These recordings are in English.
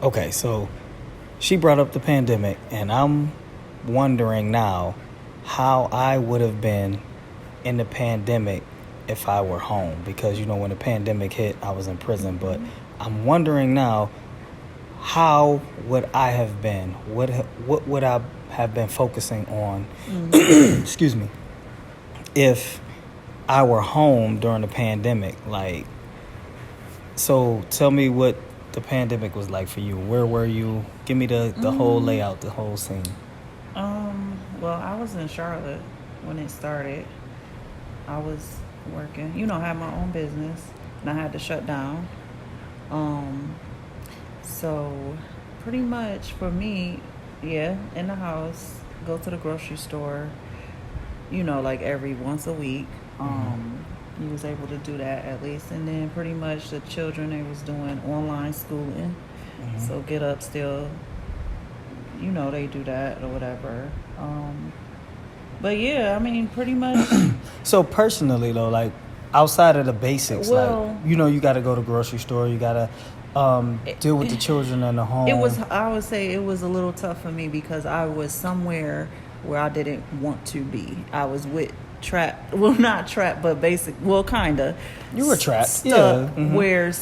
Okay, so she brought up the pandemic, and I'm wondering now how I would have been in the pandemic if I were home. Because, when the pandemic hit, I was in prison. But I'm wondering now, how would I have been? What would I have been focusing on, excuse me, if I were home during the pandemic? Like, so tell me what the pandemic was like for you. Where were you? Give me the whole layout, the whole scene. Well, I was in Charlotte when it started. I was working, I had my own business, and I had to shut down. So pretty much for me, in the house, go to the grocery store, like every once a week. You was able to do that at least. And then pretty much the children, they was doing online schooling. So get up still, they do that or whatever. But yeah, I mean, pretty much. So personally though, like outside of the basics, well, like, you got to go to the grocery store, you got to deal with the children in the home. I would say it was a little tough for me because I was somewhere where I didn't want to be. I was not trapped, but kind of. You were trapped. Stuck where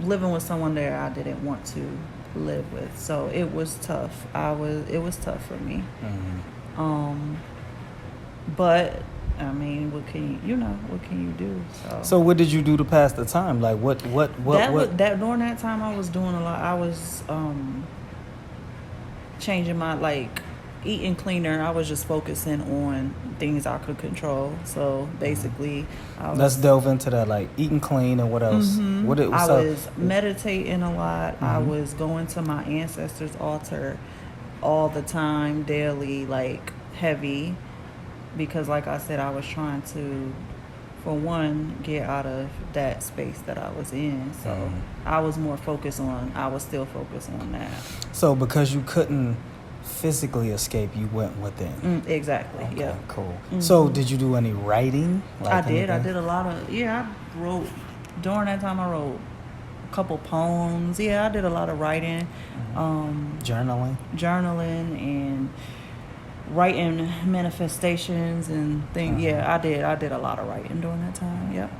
living with someone there I didn't want to live with. So it was tough. It was tough for me. But I mean, what can you do? So what did you do to pass the time? Like what during that time I was doing a lot. I was changing my eating cleaner. I was just focusing on things I could control. So basically, let's delve into that. Like eating clean and what else? I was meditating a lot. I was going to my ancestors' altar all the time, daily, like heavy, because like I said, I was trying to, for one, get out of that space that I was in. So I was still focused on that. So because you couldn't physically escape, you went within. Exactly. Okay, yeah. Cool. So did you do any writing? I did a lot of, I wrote, during that time I wrote a couple poems. I did a lot of writing. Journaling and writing manifestations and things. I did a lot of writing during that time. Yep,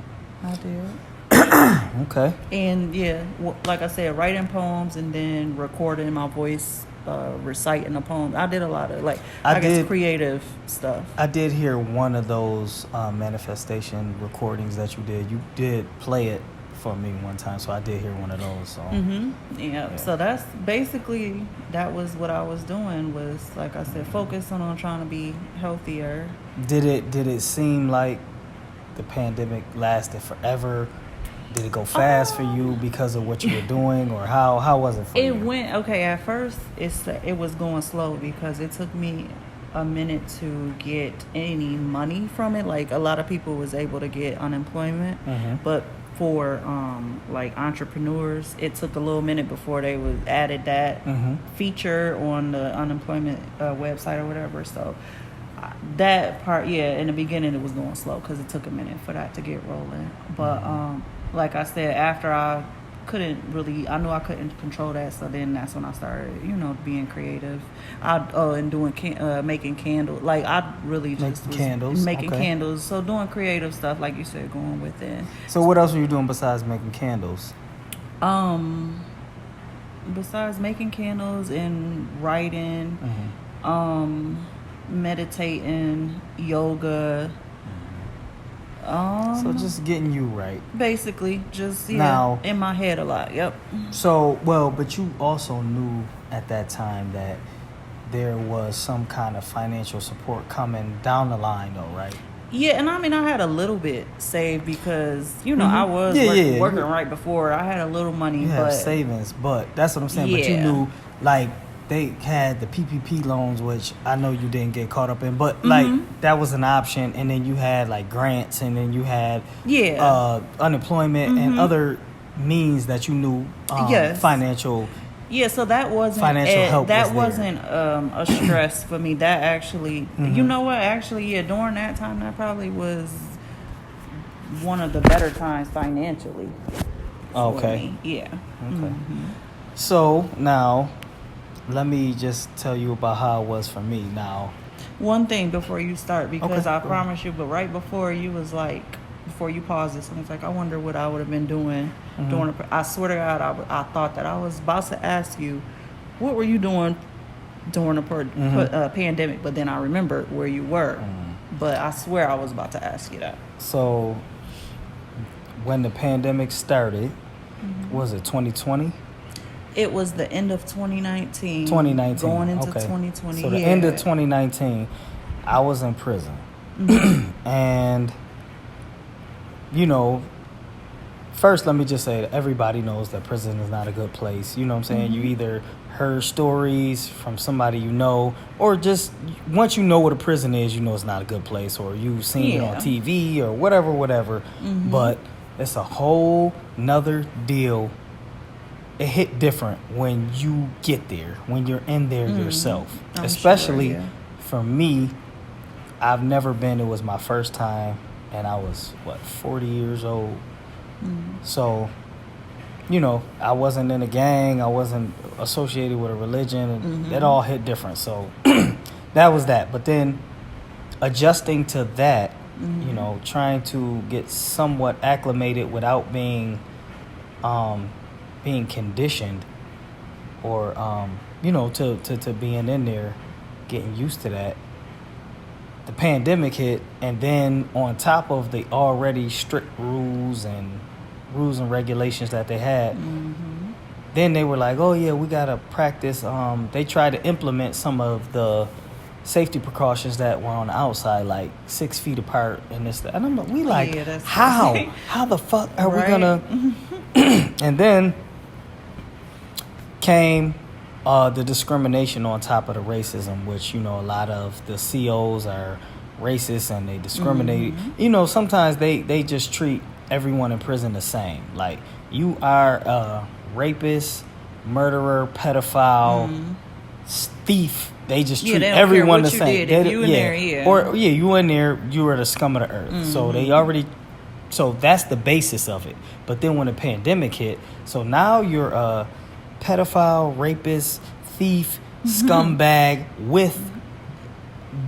I did. Okay. And like I said, writing poems and then recording my voice, reciting the poems. I did a lot of creative stuff. I did hear one of those manifestation recordings that you did. You did play it for me one time, so I did hear one of those. So. Yeah. So that's basically, that was what I was doing, was like I said, focusing on trying to be healthier. Did it seem like the pandemic lasted forever? Did it go fast for you because of what you were doing, or how was it for you? It went okay. At first, it was going slow because it took me a minute to get any money from it. Like a lot of people was able to get unemployment, but for entrepreneurs, it took a little minute before they added that feature on the unemployment website or whatever. So that part, in the beginning it was going slow because it took a minute for that to get rolling. But like I said, after I knew I couldn't control that, so then that's when I started, being creative. And doing making candles. Like I really just making candles. So doing creative stuff, like you said, going within. So what else were you doing besides making candles? Besides making candles and writing, meditating, yoga. So just getting you right. Basically, just now, in my head a lot. Yep. So, but you also knew at that time that there was some kind of financial support coming down the line, though, right? Yeah, and I mean, I had a little bit saved because, I was working right before. I had a little money. You have savings, but that's what I'm saying. But you knew, like, they had the PPP loans, which I know you didn't get caught up in, but that was an option. And then you had like grants, and then you had unemployment and other means that you knew financial. Yeah, so that wasn't financial help. That wasn't a stress for me. That actually, you know what? Actually, during that time, that probably was one of the better times financially. Okay. Yeah. Okay. So now, let me just tell you about how it was for me. Now, One thing before you start, because Okay. I promise you, but right before you was like, before you paused this, I was like, I wonder what I would have been doing during. I swear to God, I thought that I was about to ask you, what were you doing during the pandemic? But then I remembered where you were. But I swear I was about to ask you that. so when the pandemic started, was it 2020? It was the end of 2019. 2019. Going into Okay. 2020. So the end of 2019, I was in prison. And, you know, first let me just say that everybody knows that prison is not a good place. You know what I'm saying? You either heard stories from somebody you know, or just once you know what a prison is, you know it's not a good place, or you've seen it on TV or whatever. But it's a whole nother deal. It hit different when you get there, when you're in there yourself. I'm Especially sure, yeah. for me, I've never been. It was my first time, and I was 40 years old. So, you know, I wasn't in a gang. I wasn't associated with a religion. And It all hit different. So that was that. But then adjusting to that, you know, trying to get somewhat acclimated without being conditioned, or you know, to being in there, getting used to that. The pandemic hit, and then on top of the already strict rules and regulations that they had, then they were like, oh yeah, we gotta practice. They tried to implement some of the safety precautions that were on the outside, like 6 feet apart and this, that. And I'm like, that's how the fuck are we Right. gonna? And then came the discrimination on top of the racism, which, you know, a lot of the COs are racist and they discriminate. You know, sometimes they just treat everyone in prison the same. Like, you are a rapist, murderer, pedophile, thief. They just treat they don't everyone care the what you same. did. If you in there, you in there, you are the scum of the earth. So they already. So that's the basis of it. But then when the pandemic hit, so now you're a pedophile, rapist, thief, scumbag with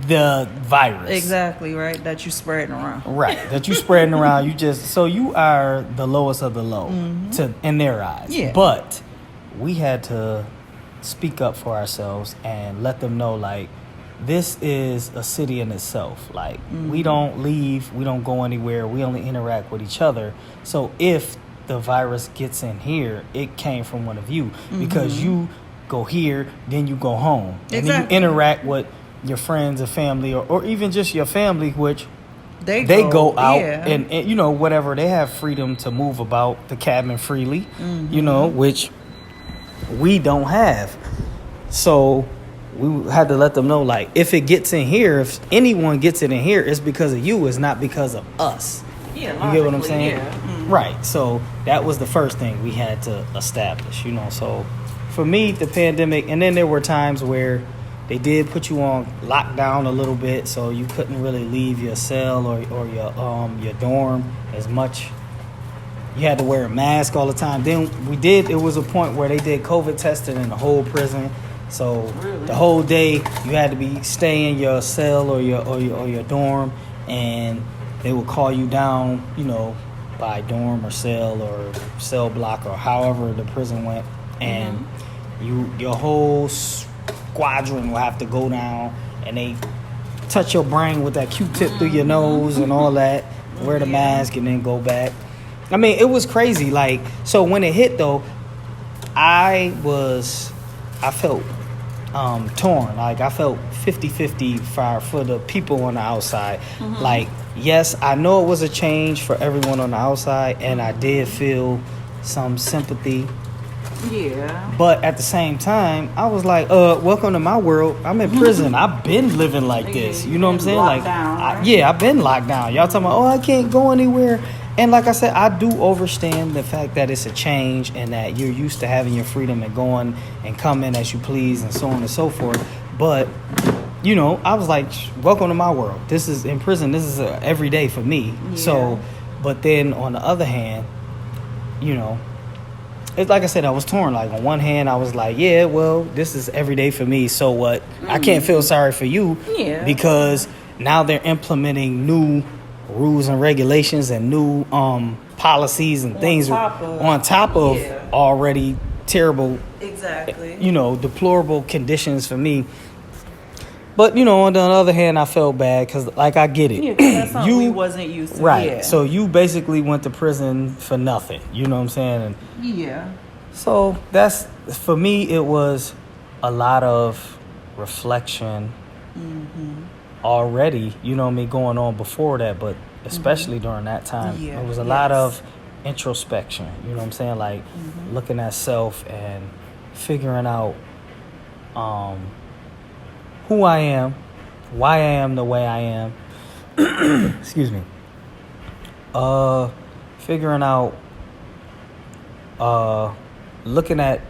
the virus. Exactly, right? That you spreading around. Right. That you spreading around. So you are the lowest of the low in their eyes. Yeah. But we had to speak up for ourselves and let them know, like, this is a city in itself. Like, we don't leave, we don't go anywhere, we only interact with each other. So if the virus gets in here, it came from one of you, because you go here, then you go home. And then you interact with your friends and family, or even just your family, which they go out and, you know, whatever. They have freedom to move about the cabin freely, you know, which we don't have. So we had to let them know, like, if it gets in here, if anyone gets it in here, it's because of you. It's not because of us. Yeah, you get what I'm saying? Yeah. Right. So that was the first thing we had to establish, you know. So for me, the pandemic, and then there were times where they did put you on lockdown a little bit, so you couldn't really leave your cell or your dorm as much. You had to wear a mask all the time. Then it was a point where they did COVID testing in the whole prison. So the whole day you had to be stay in your cell or your dorm, and they would call you down, you know, by dorm or cell block or however the prison went, and your whole squadron will have to go down, and they touch your brain with that Q-tip through your nose and all that. Wear the mask and then go back. I mean, it was crazy. Like, so when it hit though, I felt torn. Like, I felt 50-50 for the people on the outside. Like, yes, I know it was a change for everyone on the outside, and I did feel some sympathy. Yeah. But at the same time, I was like, welcome to my world. I'm in prison. I've been living like this. You know what I'm saying? Like, I've been locked down. Y'all talking about, I can't go anywhere. And like I said, I do understand the fact that it's a change and that you're used to having your freedom and going and coming as you please and so on and so forth. But, you know, I was like, welcome to my world. This is in prison. This is every day for me. Yeah. So, but then on the other hand, you know, it's like I said, I was torn. Like on one hand, I was like, yeah, well, this is every day for me. So what? I can't feel sorry for you because now they're implementing new rules and regulations and new policies and things on top of already terrible, deplorable conditions for me. But, on the other hand, I felt bad because, like, I get it. Yeah, 'cause that's something we wasn't used to. Right. Yeah. So you basically went to prison for nothing. You know what I'm saying? And so that's, for me, it was a lot of reflection already, going on before that, but especially during that time. Yeah. It was a lot of introspection, you know what I'm saying? Like looking at self and figuring out who I am, why I am the way I am. Excuse me. Figuring out, looking at,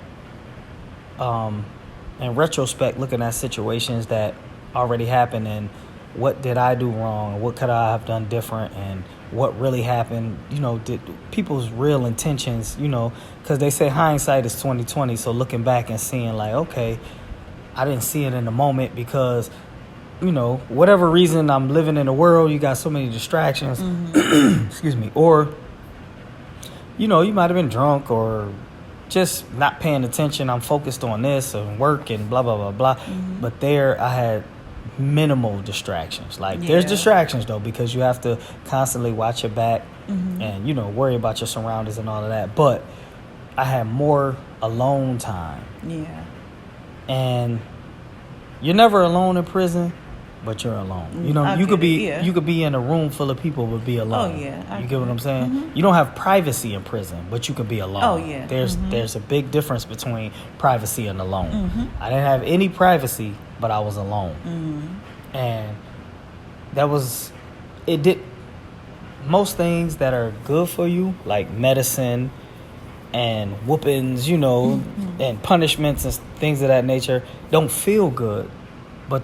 in retrospect, looking at situations that already happened and what did I do wrong? What could I have done different? And what really happened? Did people's real intentions? Because they say hindsight is 20/20. So looking back and seeing like, okay, I didn't see it in the moment because, whatever reason I'm living in the world, you got so many distractions. Excuse me. Or, you might have been drunk or just not paying attention. I'm focused on this and work and blah, blah, blah, blah. But there I had minimal distractions. Like there's distractions though, because you have to constantly watch your back and, worry about your surroundings and all of that. But I had more alone time. Yeah. And you're never alone in prison, but you're alone. You could be in a room full of people but be alone. Oh yeah. You get what I'm saying? You don't have privacy in prison, but you could be alone. Oh yeah. There's a big difference between privacy and alone. I didn't have any privacy, but I was alone. And that was most things that are good for you, like medicine and whoopings, and punishments and things of that nature, don't feel good, but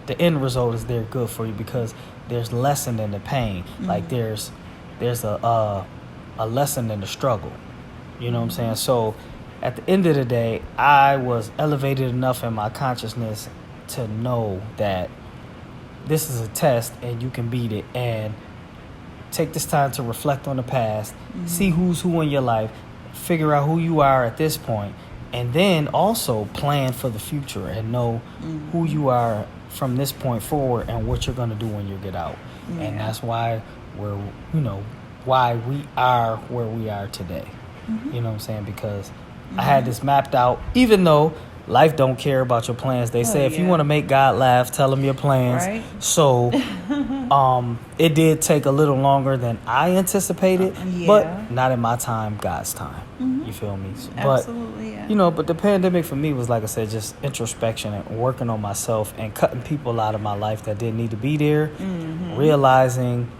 the end result is they're good for you because there's lesson in the pain. Like there's a lesson in the struggle. You know what I'm saying? So at the end of the day, I was elevated enough in my consciousness to know that this is a test and you can beat it, and take this time to reflect on the past, see who's who in your life, figure out who you are at this point, and then also plan for the future and know who you are from this point forward and what you're going to do when you get out. And that's why why we are where we are today. You know what I'm saying? Because I had this mapped out, even though life don't care about your plans. They say if you want to make God laugh, tell him your plans. Right. So it did take a little longer than I anticipated, but not in my time, God's time. You feel me? Absolutely, but the pandemic for me was, like I said, just introspection and working on myself and cutting people out of my life that didn't need to be there, realizing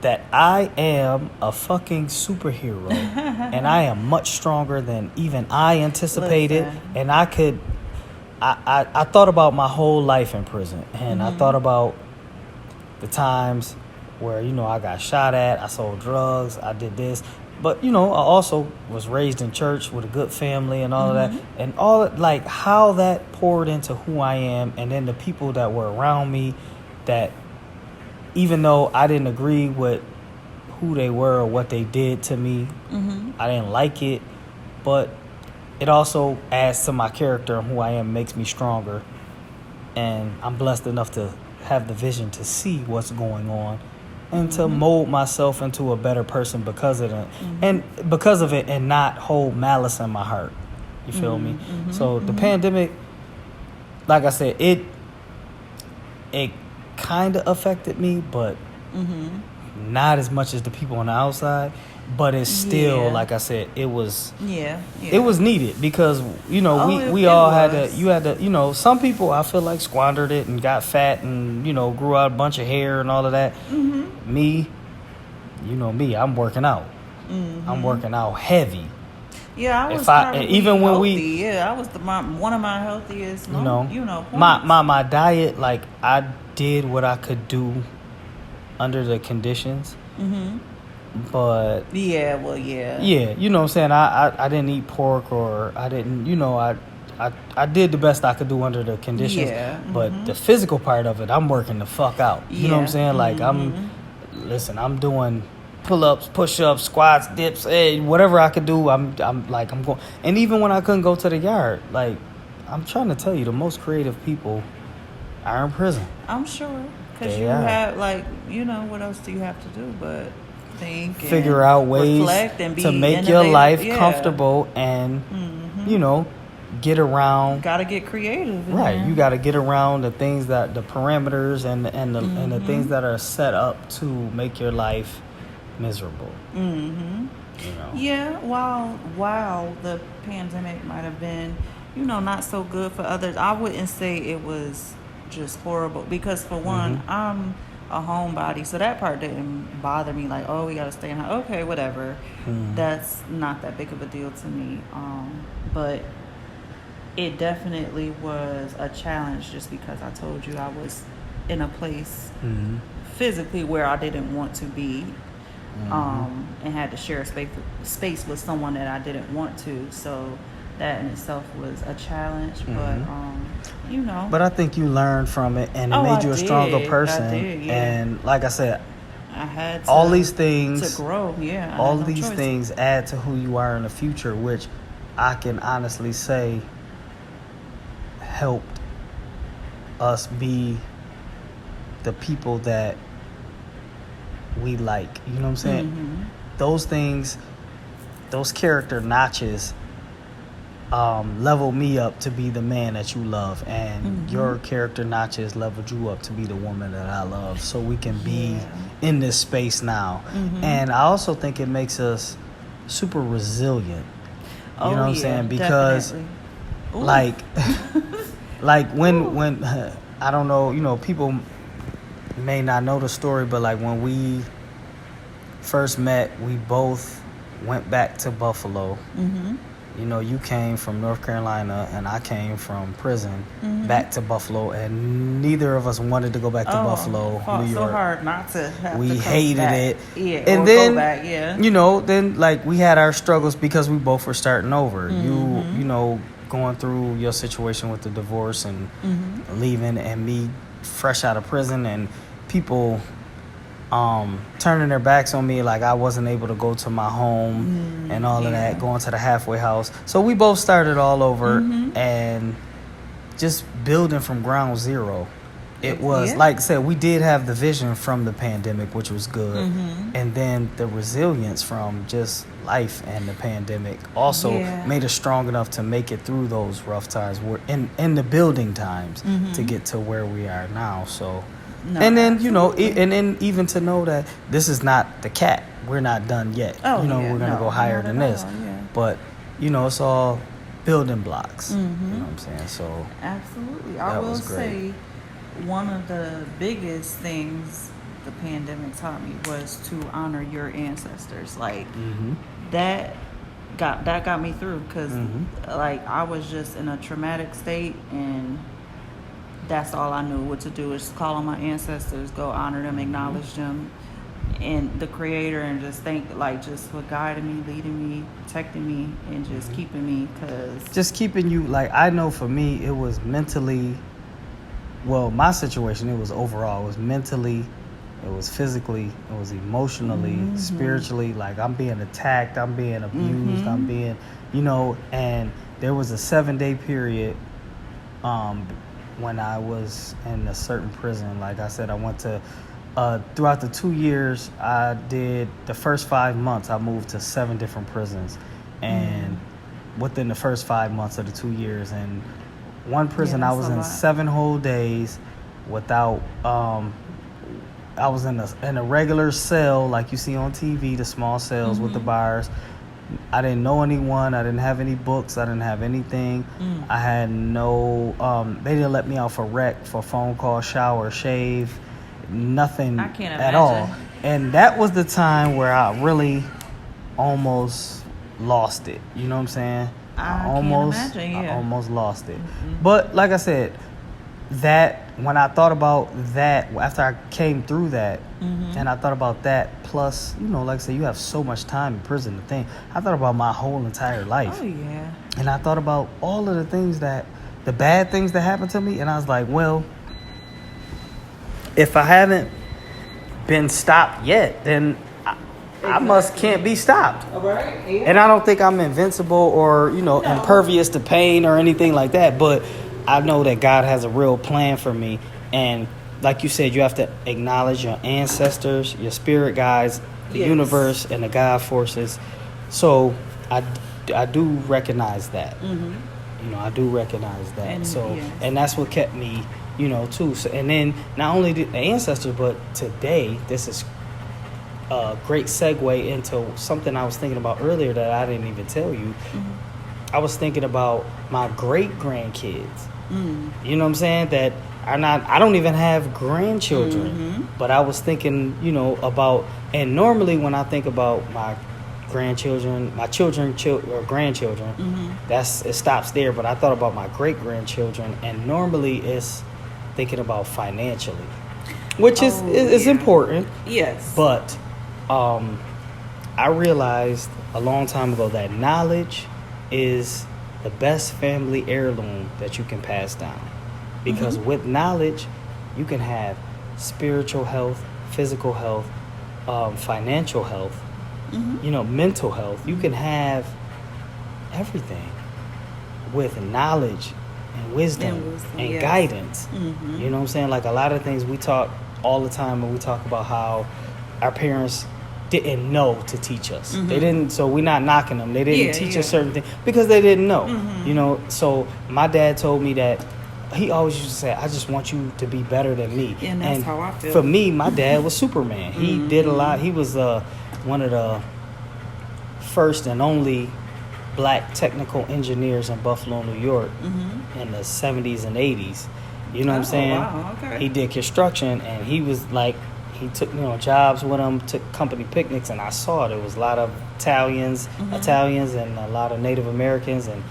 that I am a fucking superhero and I am much stronger than even I anticipated. And I thought about my whole life in prison, and I thought about the times where, I got shot at, I sold drugs, I did this. But, I also was raised in church with a good family and all of that. And like how that poured into who I am, and then the people that were around me that, even though I didn't agree with who they were or what they did to me, I didn't like it, but it also adds to my character and who I am, makes me stronger. And I'm blessed enough to have the vision to see what's going on and to mold myself into a better person because of it, and not hold malice in my heart. You feel me? So the pandemic, like I said, it kind of affected me, but not as much as the people on the outside. But it's still, like I said, it was it was needed because we all had to. You had to. Some people I feel like squandered it and got fat and grew out a bunch of hair and all of that. Me, me, I'm working out. I'm working out heavy. Yeah, I was even when healthy. I was one of my healthiest. My diet, like I did what I could do under the conditions, but Yeah, well, yeah. yeah, you know what I'm saying. I didn't eat pork, or I didn't, I did the best I could do under the conditions. Yeah. But the physical part of it, I'm working the fuck out. You know what I'm Yeah. saying? Like I'm doing pull-ups, push-ups, squats, dips, whatever I could do. I'm going. And even when I couldn't go to the yard, like, I'm trying to tell you, the most creative people are in prison. I'm sure. Because They you are. have, like, what else do you have to do but think and Figure out ways reflect and be to make innovative. your life Yeah. comfortable and, get around. Gotta get creative. Right, you got to get around the things that the parameters and the things that are set up to make your life miserable. Yeah, while the pandemic might have been, not so good for others, I wouldn't say it was just horrible, because for one, I'm a homebody, so that part didn't bother me. Like, oh, we gotta stay in house. Okay, whatever. That's not that big of a deal to me. But it definitely was a challenge, just because I told you I was in a place physically where I didn't want to be, and had to share a space with someone that I didn't want to. So that in itself was a challenge. But I think you learned from it, and it made you a stronger person. I did, yeah. And like I said, I had to, all these things to grow. Yeah, all these things add to who you are in the future, which I can honestly say helped us be the people that we like. You know what I'm saying? Those things, those character notches, leveled me up to be the man that you love, and your character notches leveled you up to be the woman that I love, so we can be in this space now. And I also think it makes us super resilient. You know what I'm saying? Because like when I don't know, people may not know the story, but like when we first met, we both went back to Buffalo. You came from North Carolina and I came from prison back to Buffalo, and neither of us wanted to go back to Buffalo, New York. So hard not to have we to hated back. it. Yeah, and or then go back, yeah. Then like we had our struggles because we both were starting over. You going through your situation with the divorce and leaving, and me fresh out of prison, and people turning their backs on me, like I wasn't able to go to my home and all of that, going to the halfway house. So we both started all over and just building from ground zero. It was like I said, we did have the vision from the pandemic, which was good, and then the resilience from just life and the pandemic also made us strong enough to make it through those rough times. We're in the building times to get to where we are now. So. No, and then absolutely. and then even to know that this is not the cap, we're not done yet. We're gonna go higher than this. But it's all building blocks. You know what I'm saying? So absolutely, I will say one of the biggest things the pandemic taught me was to honor your ancestors. Like that got me through, because like I was just in a traumatic state, and that's all I knew what to do, is call on my ancestors, go honor them, acknowledge them, and the Creator, and just just for guiding me, leading me, protecting me, and just keeping me, just keeping you. Like, I know for me, it was mentally, well, my situation, it was overall, it was mentally, it was physically, it was emotionally, spiritually. Like, I'm being attacked, I'm being abused, I'm being, and there was a 7-day period when I was in a certain prison. Like I said, I went to, throughout the 2 years, I did the first 5 months, I moved to 7 different prisons. And within the first 5 months of the 2 years, and one prison I was in 7 whole days without, I was in a regular cell like you see on TV, the small cells with the bars. I didn't know anyone. I didn't have any books. I didn't have anything. I had no, they didn't let me out for rec, for phone call, shower, shave, nothing I can't at imagine. all. And that was the time where I really almost lost it. You know what I'm saying? I almost almost lost it. But like I said, that when I thought about that, after I came through that, and I thought about that, plus, like I said, you have so much time in prison to think. I thought about my whole entire life. Oh, yeah. And I thought about all of the bad things that happened to me, and I was like, well, if I haven't been stopped yet, then I can't be stopped. Right. Yeah. And I don't think I'm invincible or, impervious to pain or anything like that. But I know that God has a real plan for me. And like you said, you have to acknowledge your ancestors, your spirit guides, the universe, and the God forces. So I do recognize that. I do recognize that. And that's what kept me, too. So, and then not only the ancestors, but today, this is a great segue into something I was thinking about earlier that I didn't even tell you. I was thinking about my great grandkids. You know what I'm saying? That I don't even have grandchildren, but I was thinking, about, and normally when I think about my grandchildren, my children or grandchildren, it stops there. But I thought about my great grandchildren, and normally it's thinking about financially, which is important. Yes. But I realized a long time ago that knowledge is the best family heirloom that you can pass down. Because with knowledge, you can have spiritual health, physical health, financial health, mental health. You can have everything with knowledge and wisdom and guidance. You know what I'm saying? Like a lot of things we talk all the time when we talk about how our parents didn't know to teach us. They didn't, so we're not knocking them. They didn't teach us certain things because they didn't know. So my dad told me that he always used to say, I just want you to be better than me. And that's how I feel. For me, my dad was Superman. He did a lot. He was one of the first and only black technical engineers in Buffalo, New York in the 70s and 80s. You know what I'm saying? Wow, okay. He did construction, and he was like, he took jobs with him, took company picnics, and I saw it. There was a lot of Italians and a lot of Native Americans, and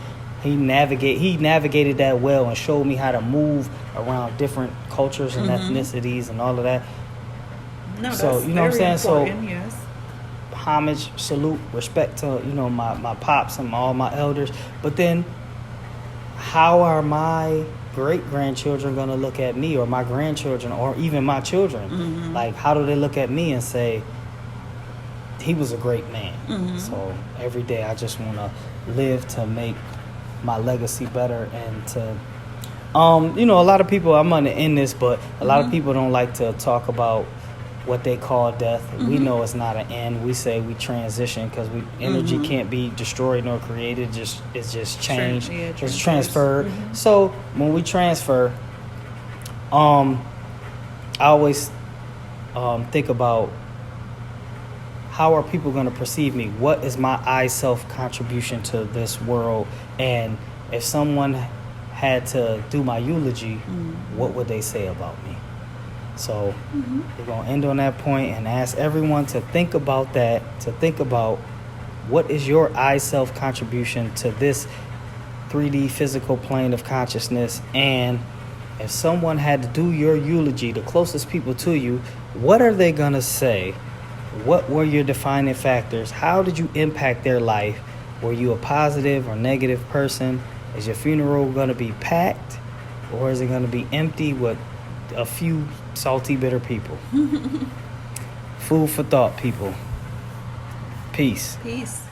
he navigated that well and showed me how to move around different cultures and ethnicities and all of that. No, so that's you know what I'm saying? So yes. homage, salute, respect to my pops and all my elders. But then, how are my great-grandchildren going to look at me, or my grandchildren, or even my children? Like, how do they look at me and say, he was a great man? So every day I just want to live to make my legacy better, and to a lot of people, I'm going to end this, but a lot of people don't like to talk about what they call death. We know it's not an end. We say we transition because energy can't be destroyed nor created. It's just changed. It's transferred. So when we transfer, I always think about, how are people going to perceive me? What is my I self contribution to this world? And if someone had to do my eulogy, what would they say about me? So we're going to end on that point and ask everyone to think about that, to think about what is your I self contribution to this 3D physical plane of consciousness. And if someone had to do your eulogy, the closest people to you, what are they going to say? What were your defining factors? How did you impact their life? Were you a positive or negative person? Is your funeral going to be packed, or is it going to be empty with a few salty, bitter people? Food for thought, people. Peace. Peace.